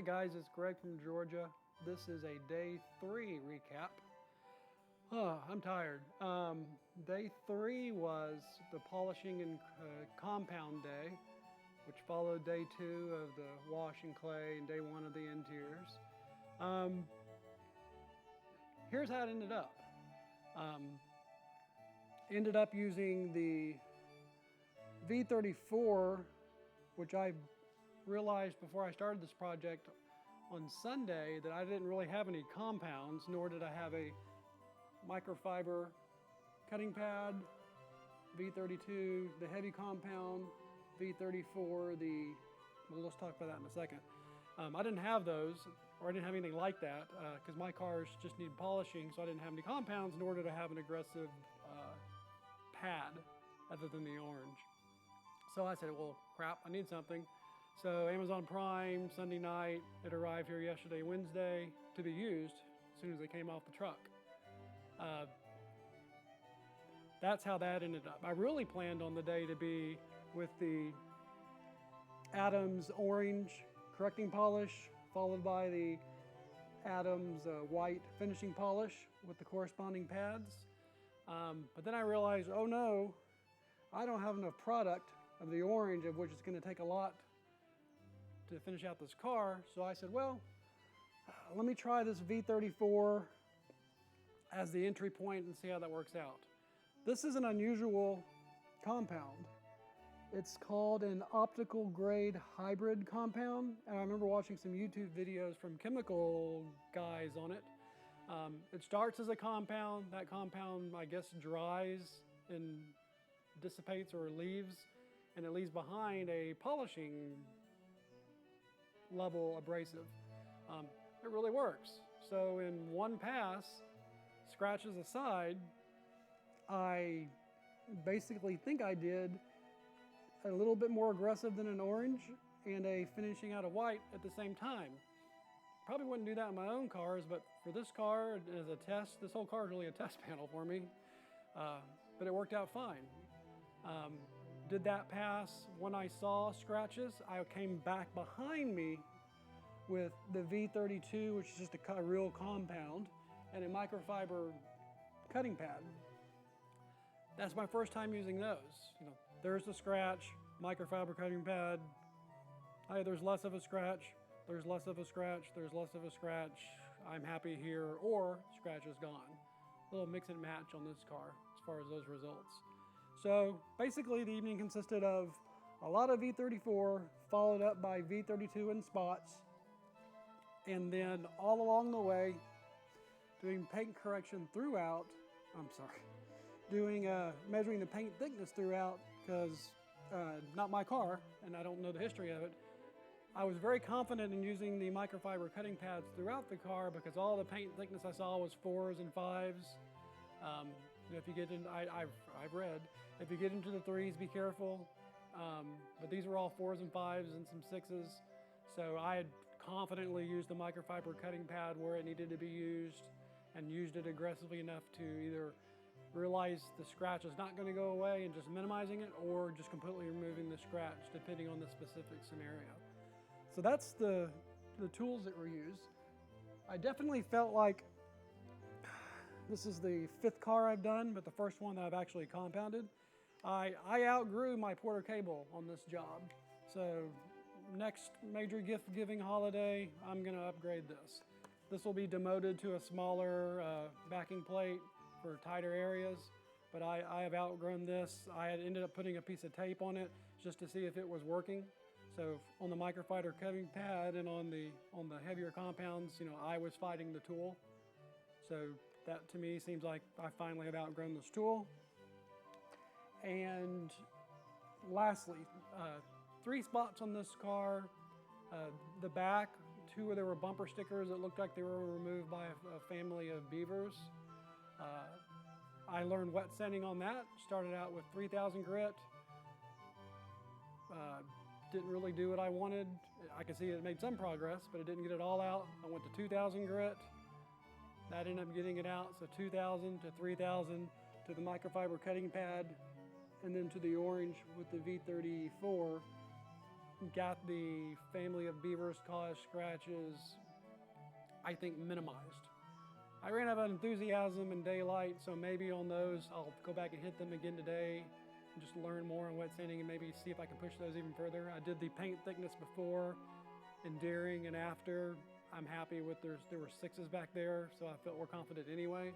guys, it's Greg from Georgia. This is a day 3 recap. I'm tired. Day 3 was the polishing and compound day, which followed day 2 of the wash and clay and day 1 of the interiors. Here's how it ended up. Ended up using the V34, which I realized before I started this project on Sunday that I didn't really have any compounds, nor did I have a microfiber cutting pad, V32, the heavy compound, V34, well, let's talk about that in a second. I didn't have those, or I didn't have anything like that, because my cars just need polishing, so I didn't have any compounds, nor did I have an aggressive pad other than the orange. So I said, well, crap, I need something. So Amazon Prime, Sunday night, it arrived here yesterday, Wednesday, to be used as soon as they came off the truck. That's how that ended up. I really planned on the day to be with the Adams orange correcting polish, followed by the Adams white finishing polish with the corresponding pads. But then I realized, oh no, I don't have enough product of the orange, of which it's going to take a lot to finish out this car. So I said, well, let me try this V34 as the entry point and see how that works out. This is an unusual compound. It's called an optical grade hybrid compound. And I remember watching some YouTube videos from chemical guys on it. It starts as a compound. That compound, I guess, dries and dissipates or leaves, and it leaves behind a polishing level abrasive. It really works. So in one pass, scratches aside, I basically think I did a little bit more aggressive than an orange and a finishing out of white at the same time. Probably wouldn't do that in my own cars, but for this car as a test, this whole car is really a test panel for me, but it worked out fine. Did that pass. When I saw scratches, I came back behind me with the V32, which is just a real compound, and a microfiber cutting pad. That's my first time using those. You know, there's the scratch, microfiber cutting pad. Hey, there's less of a scratch, there's less of a scratch, there's less of a scratch. I'm happy here, or scratch is gone. A little mix and match on this car as far as those results. So basically the evening consisted of a lot of V34 followed up by V32 in spots, and then all along the way doing paint correction throughout. Measuring the paint thickness throughout, because not my car and I don't know the history of it. I was very confident in using the microfiber cutting pads throughout the car because all the paint thickness I saw was 4s and 5s. If you get in, I've read, if you get into the 3s, be careful. But these were all 4s and 5s and some 6s. So I had confidently used the microfiber cutting pad where it needed to be used, and used it aggressively enough to either realize the scratch is not going to go away and just minimizing it, or just completely removing the scratch depending on the specific scenario. So that's the tools that were used. I definitely felt like this is the 5th car I've done, but the first one that I've actually compounded. I outgrew my Porter cable on this job. So next major gift giving holiday, I'm going to upgrade this. This will be demoted to a smaller backing plate for tighter areas, but I have outgrown this. I had ended up putting a piece of tape on it just to see if it was working. So on the microfiber cutting pad and on the heavier compounds, you know, I was fighting the tool. So that to me seems like I finally have outgrown this tool. And lastly, 3 spots on this car. The back, 2 where there were bumper stickers that looked like they were removed by a family of beavers. I learned wet sanding on that. Started out with 3000 grit. Didn't really do what I wanted. I could see it made some progress, but it didn't get it all out. I went to 2000 grit. That ended up getting it out. So 2000 to 3000 to the microfiber cutting pad, and then to the orange with the V34. got the family of beavers cause scratches, I think, minimized. I ran out of enthusiasm in daylight, so maybe on those I'll go back and hit them again today and just learn more on wet sanding and maybe see if I can push those even further. I did the paint thickness before and during and after. I'm happy with there were 6s back there, so I felt more confident anyway,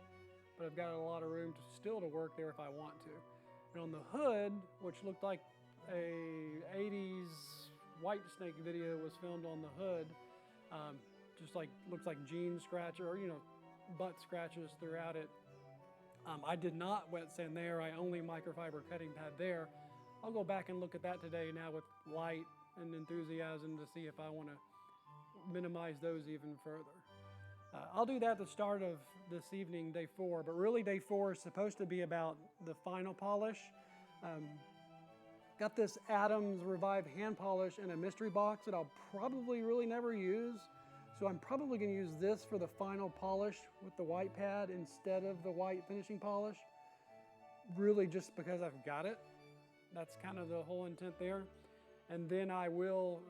but I've got a lot of room still to work there if I want to. And on the hood, which looked like a 80s white snake video was filmed on the hood, just like looks like jean scratch or butt scratches throughout it. I did not wet sand there. I only microfiber cutting pad there. I'll go back and look at that today now with light and enthusiasm to see if I want to minimize those even further. I'll do that at the start of this evening, day 4, but really day 4 is supposed to be about the final polish. Got this Adams Revive hand polish in a mystery box that I'll probably really never use. So I'm probably going to use this for the final polish with the white pad instead of the white finishing polish. Really just because I've got it. That's kind of the whole intent there. And then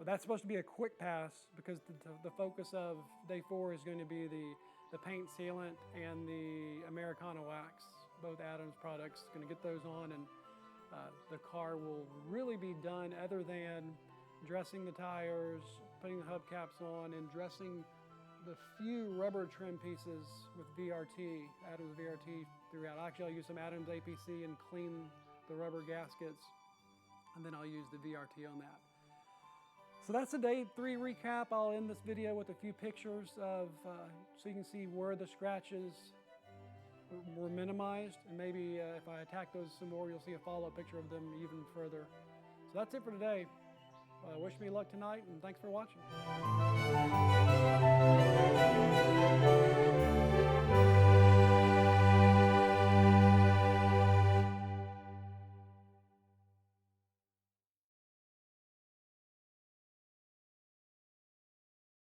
that's supposed to be a quick pass because the focus of day 4 is going to be the paint sealant and the Americana wax, both Adams products. Going to get those on, and the car will really be done other than dressing the tires, putting the hubcaps on, and dressing the few rubber trim pieces with VRT, Adams VRT throughout. Actually, I'll use some Adams APC and clean the rubber gaskets, and then I'll use the VRT on that. So that's the day 3 recap. I'll end this video with a few pictures of, so you can see where the scratches were minimized, and maybe if I attack those some more, you'll see a follow-up picture of them even further. So that's it for today. Wish me luck tonight, and thanks for watching.